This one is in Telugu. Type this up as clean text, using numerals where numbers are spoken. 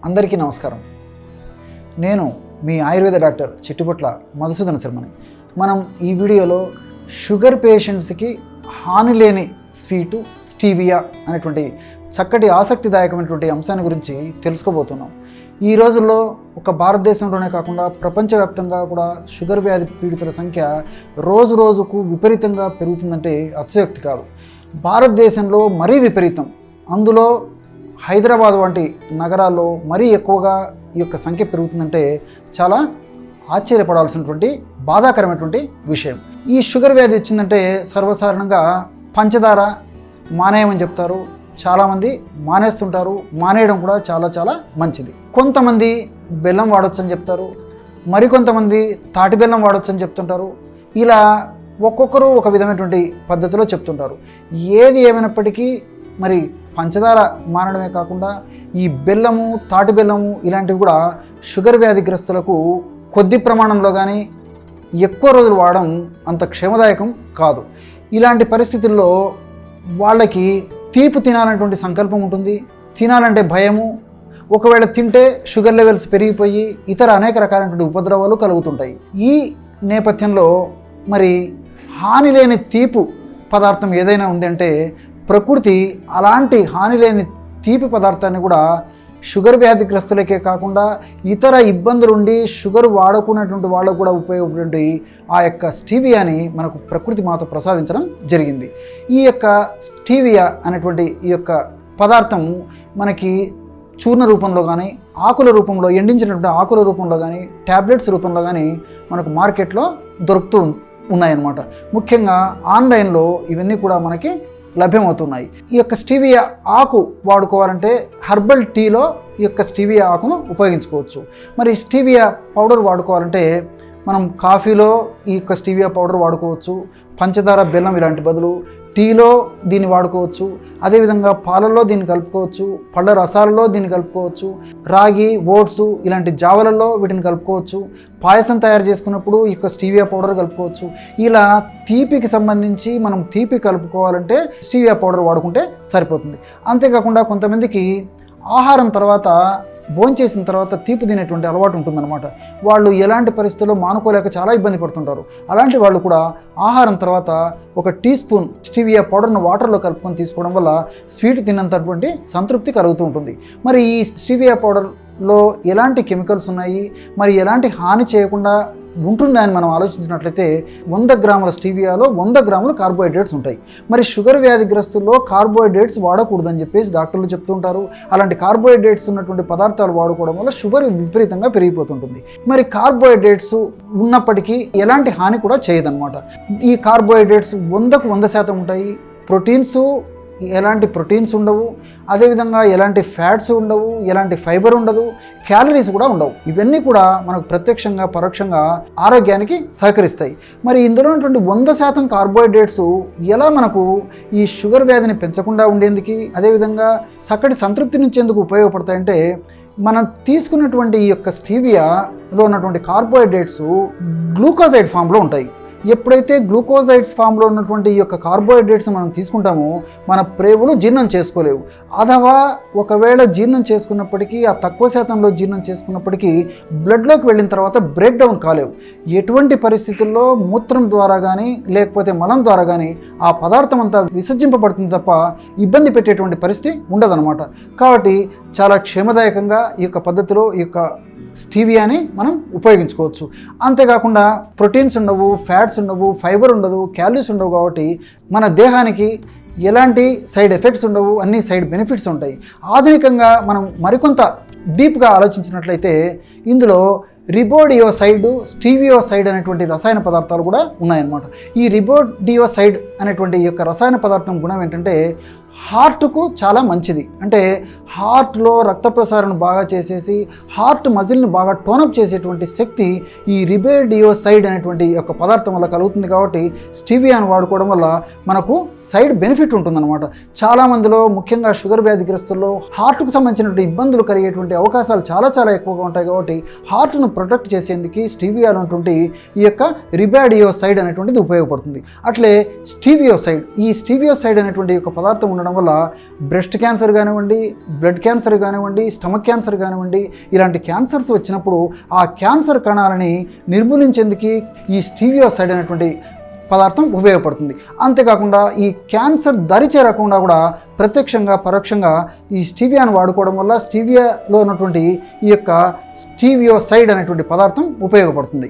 అందరికీ నమస్కారం. నేను మీ ఆయుర్వేద డాక్టర్ చిట్టుపట్ల మధుసూదన శర్మని. మనం ఈ వీడియోలో షుగర్ పేషెంట్స్కి హాని లేని స్వీటు స్టీవియా అనేటువంటి చక్కటి ఆసక్తిదాయకమైనటువంటి అంశాన్ని గురించి తెలుసుకోబోతున్నాం. ఈ రోజుల్లో ఒక భారతదేశంలోనే కాకుండా ప్రపంచవ్యాప్తంగా కూడా షుగర్ వ్యాధి పీడితుల సంఖ్య రోజు రోజుకు విపరీతంగా పెరుగుతుందంటే అతిశయోక్తి కాదు. భారతదేశంలో మరీ విపరీతం. అందులో హైదరాబాద్ వంటి నగరాల్లో మరీ ఎక్కువగా ఈ యొక్క సంఖ్య పెరుగుతుందంటే చాలా ఆశ్చర్యపడాల్సినటువంటి బాధాకరమైనటువంటి విషయం. ఈ షుగర్ వ్యాధి వచ్చిందంటే సర్వసాధారణంగా పంచదార మానేయమని చెప్తారు. చాలామంది మానేస్తుంటారు. మానేయడం కూడా చాలా మంచిది. కొంతమంది బెల్లం వాడొచ్చు అని చెప్తారు, మరికొంతమంది తాటి బెల్లం వాడొచ్చు అని చెప్తుంటారు. ఇలా ఒక్కొక్కరు ఒక విధమైనటువంటి పద్ధతిలో చెప్తుంటారు. ఏది ఏమైనప్పటికీ మరి పంచదార మానడమే కాకుండా ఈ బెల్లము, తాటి బెల్లము ఇలాంటివి కూడా షుగర్ వ్యాధిగ్రస్తులకు కొద్ది ప్రమాణంలో కానీ ఎక్కువ రోజులు వాడడం అంత క్షేమదాయకం కాదు. ఇలాంటి పరిస్థితుల్లో వాళ్ళకి తీపి తినాలనేటువంటి సంకల్పం ఉంటుంది, తినాలంటే భయము. ఒకవేళ తింటే షుగర్ లెవెల్స్ పెరిగిపోయి ఇతర అనేక రకాలైనటువంటి ఉపద్రవాలు కలుగుతుంటాయి. ఈ నేపథ్యంలో మరి హాని లేని తీపి పదార్థం ఏదైనా ఉందంటే ప్రకృతి అలాంటి హాని లేని తీపి పదార్థాన్ని కూడా షుగర్ వ్యాధిగ్రస్తులకే కాకుండా ఇతర ఇబ్బందులుండి షుగర్ వాడుకున్నటువంటి వాళ్ళకు కూడా ఉపయోగపడే ఆ యొక్క స్టీవియాని మనకు ప్రకృతి మాత ప్రసాదించడం జరిగింది. ఈ యొక్క స్టీవియా అనేటువంటి ఈ యొక్క పదార్థం మనకి చూర్ణ రూపంలో కానీ, ఆకుల రూపంలో, ఎండించినటువంటి ఆకుల రూపంలో కానీ, ట్యాబ్లెట్స్ రూపంలో కానీ మనకు మార్కెట్లో దొరుకుతూ ఉన్నాయన్నమాట. ముఖ్యంగా ఆన్లైన్లో ఇవన్నీ కూడా మనకి లభ్యమవుతున్నాయి. ఈ యొక్క స్టీవియా ఆకు వాడుకోవాలంటే హెర్బల్ టీలో ఈ యొక్క స్టీవియా ఆకును ఉపయోగించుకోవచ్చు. మరి స్టీవియా పౌడర్ వాడుకోవాలంటే మనం కాఫీలో ఈ యొక్క స్టీవియా పౌడర్ వాడుకోవచ్చు. పంచదార, బెల్లం ఇలాంటి బదులు టీలో దీన్ని వాడుకోవచ్చు. అదేవిధంగా పాలల్లో దీన్ని కలుపుకోవచ్చు, పళ్ళ రసాలలో దీన్ని కలుపుకోవచ్చు, రాగి, ఓట్స్ ఇలాంటి జావలలో వీటిని కలుపుకోవచ్చు. పాయసం తయారు చేసుకున్నప్పుడు ఈ యొక్క స్టీవియా పౌడర్ కలుపుకోవచ్చు. ఇలా తీపికి సంబంధించి మనం తీపి కలుపుకోవాలంటే స్టీవియా పౌడర్ వాడుకుంటే సరిపోతుంది. అంతేకాకుండా కొంతమందికి ఆహారం తర్వాత, భోంచేసిన తర్వాత తీపి తినేటువంటి అలవాటు ఉంటుందన్నమాట. వాళ్ళు ఎలాంటి పరిస్థితుల్లో మానుకోలేక చాలా ఇబ్బంది పడుతుంటారు. అలాంటి వాళ్ళు కూడా ఆహారం తర్వాత ఒక టీ స్పూన్ స్టీవియా పౌడర్ను వాటర్లో కలుపుకొని తీసుకోవడం వల్ల స్వీట్ తిన్నంతటువంటి సంతృప్తి కలుగుతూ ఉంటుంది. మరి ఈ స్టీవియా పౌడర్లో ఎలాంటి కెమికల్స్ ఉన్నాయి, మరి ఎలాంటి హాని చేయకుండా ఉంటుందా అని మనం ఆలోచించినట్లయితే 100 గ్రాముల స్టీవియాలో 100 గ్రాముల కార్బోహైడ్రేట్స్ ఉంటాయి. మరి షుగర్ వ్యాధిగ్రస్తుల్లో కార్బోహైడ్రేట్స్ వాడకూడదని చెప్పేసి డాక్టర్లు చెప్తుంటారు. అలాంటి కార్బోహైడ్రేట్స్ ఉన్నటువంటి పదార్థాలు వాడుకోవడం వల్ల షుగర్ విపరీతంగా పెరిగిపోతుంటుంది. మరి కార్బోహైడ్రేట్స్ ఉన్నప్పటికీ ఎలాంటి హాని కూడా చేయదన్నమాట. ఈ కార్బోహైడ్రేట్స్ 100కు 100% ఉంటాయి. ఎలాంటి ప్రోటీన్స్ ఉండవు, అదేవిధంగా ఎలాంటి ఫ్యాట్స్ ఉండవు, ఎలాంటి ఫైబర్ ఉండదు, క్యాలరీస్ కూడా ఉండవు. ఇవన్నీ కూడా మనకు ప్రత్యక్షంగా పరోక్షంగా ఆరోగ్యానికి సహకరిస్తాయి. మరి ఇందులో ఉన్నటువంటి 100% కార్బోహైడ్రేట్స్ ఎలా మనకు ఈ షుగర్ వ్యాధిని పెంచకుండా ఉండేందుకు, అదేవిధంగా చక్కటి సంతృప్తినిచ్చేందుకు ఉపయోగపడతాయంటే మనం తీసుకున్నటువంటి ఈ యొక్క స్టీవియాలో ఉన్నటువంటి కార్బోహైడ్రేట్స్ గ్లూకోజైడ్ ఫామ్లో ఉంటాయి. ఎప్పుడైతే గ్లూకోజైడ్స్ ఫామ్లో ఉన్నటువంటి ఈ యొక్క కార్బోహైడ్రేట్స్ మనం తీసుకుంటామో మన ప్రేగులు జీర్ణం చేసుకోలేవు. అథవా ఒకవేళ జీర్ణం చేసుకున్నప్పటికీ, ఆ తక్కువ శాతంలో జీర్ణం చేసుకున్నప్పటికీ బ్లడ్లోకి వెళ్ళిన తర్వాత బ్రేక్ డౌన్ కాలేవు. ఎటువంటి పరిస్థితుల్లో మూత్రం ద్వారా కానీ లేకపోతే మలం ద్వారా కానీ ఆ పదార్థం అంతా విసర్జింపబడుతుంది తప్ప ఇబ్బంది పెట్టేటువంటి పరిస్థితి ఉండదన్నమాట. కాబట్టి చాలా క్షేమదాయకంగా ఈ యొక్క పద్ధతిలో ఈ యొక్క స్టీవియాని మనం ఉపయోగించుకోవచ్చు. అంతేకాకుండా ప్రోటీన్స్ ఉండవు, ఫ్యాట్స్ ఉండవు, ఫైబర్ ఉండదు, క్యాలరీస్ ఉండవు. కాబట్టి మన దేహానికి ఎలాంటి సైడ్ ఎఫెక్ట్స్ ఉండవు, అన్ని సైడ్ బెనిఫిట్స్ ఉంటాయి. ఆధునికంగా మనం మరికొంత డీప్గా ఆలోచించినట్లయితే ఇందులో రిబోడియోసైడ్, స్టీవియోసైడ్ అనేటువంటి రసాయన పదార్థాలు కూడా ఉన్నాయన్నమాట. ఈ రిబోడియోసైడ్ అనేటువంటి ఈ యొక్క రసాయన పదార్థం గుణం ఏంటంటే హార్ట్కు చాలా మంచిది. అంటే హార్ట్లో రక్త ప్రసారణ బాగా చేసేసి హార్ట్ మజిల్ని బాగా టోనప్ చేసేటువంటి శక్తి ఈ రిబోడియోసైడ్ అనేటువంటి యొక్క పదార్థం వల్ల కలుగుతుంది. కాబట్టి స్టీవియాను వాడుకోవడం వల్ల మనకు సైడ్ బెనిఫిట్ ఉంటుందన్నమాట. చాలామందిలో ముఖ్యంగా షుగర్ వ్యాధిగ్రస్తుల్లో హార్ట్కు సంబంధించినటువంటి ఇబ్బందులు కలిగేటువంటి అవకాశాలు చాలా ఎక్కువగా ఉంటాయి. కాబట్టి హార్ట్ను ప్రొటెక్ట్ చేసేందుకు స్టీవియాలో ఉన్నటువంటి ఈ యొక్క రిబోడియోసైడ్ అనేటువంటిది ఉపయోగపడుతుంది. అట్లే స్టీవియోసైడ్, ఈ స్టీవియోసైడ్ అనేటువంటి యొక్క పదార్థం ఉండడం ఉండడం వల్ల బ్రెస్ట్ క్యాన్సర్ కానివ్వండి, బ్లడ్ క్యాన్సర్ కానివ్వండి, స్టమక్ క్యాన్సర్ కానివ్వండి, ఇలాంటి క్యాన్సర్స్ వచ్చినప్పుడు ఆ క్యాన్సర్ కణాలని నిర్మూలించేందుకు ఈ స్టీవియా సైడ్ అనేటువంటి పదార్థం ఉపయోగపడుతుంది. అంతేకాకుండా ఈ క్యాన్సర్ దరి చేరకుండా కూడా ప్రత్యక్షంగా పరోక్షంగా ఈ స్టీవియాను వాడుకోవడం వల్ల స్టీవియాలో ఉన్నటువంటి ఈ యొక్క స్టీవియోసైడ్ అనేటువంటి పదార్థం ఉపయోగపడుతుంది.